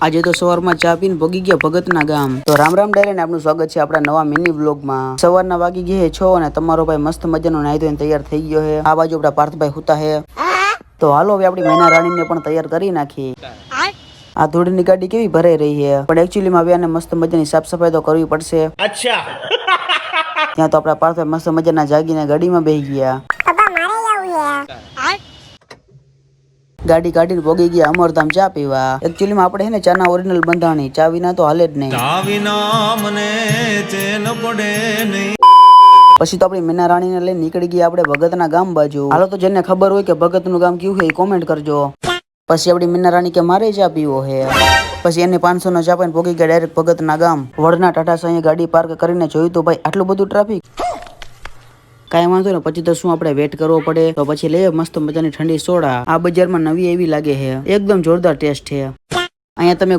આજે તો સવારમાં ચા પીને ભોગી ગયા ભગતના ગામ. તો રામ રામ ડાયરે ને આપનું સ્વાગત છે આપણા નવા મિની વ્લોગમાં. સવારના વાગી ગયા 6 અને તમારો ભાઈ મસ્ત મજાનો નાહી ધોઈને તૈયાર થઈ ગયો છે. આ બાજુ આપણા પાર્થભાઈ હુતા છે. તો હાલો હવે આપણી મેના રાણીને પણ તૈયાર કરી નાખી. આ ધૂળની ગાડી કેવી ભરાઈ રહી છે, પણ એકચ્યુઅલી માં વ્યાને મસ્ત મજાની સાફ સફાઈ તો કરવી પડશે. અચ્છા. ત્યાં તો આપણા પાર્થભાઈ મસ્ત મજાના જાગીને ગાડીમાં બેસી ગયા. ગાડી કાઢીને ભોગી ગયા અમરધામ ચા પીવા. એકચ્યુઅલી માં આપણે હે ને ચાના ઓરિજિનલ બંધાણી, ચા વિના તો હાલે જ નહીં. ચા વિના મને ચેન પડે નહીં. પછી તો આપણી મીના રાણીને લઈને નીકળી ગયા આપણે ભગતના ગામ બાજુ. હાલો તો જેને ખબર હોય કે ભગતનું ગામ કેવું છે એ કોમેન્ટ કરજો. પછી આપણી મીના રાણી કે મારે ચા પીવો છે. પછી એને 500 નો ચા પાઈને ભોગી ગયા ડાયરેક્ટ ભગતના ગામ. વડના ટાટા સાંઈ ગાડી પાર્ક કરીને જોયું તો ભાઈ આટલું બધું ટ્રાફિક. કાંઈ વાંધો ને, પછી તો શું આપણે વેટ કરવો પડે. તો પછી લઈએ મસ્ત મજાની ઠંડી સોડા. આ બજારમાં નવી એવી લાગે છે, એકદમ જોરદાર ટેસ્ટ છે. અહીંયા તમે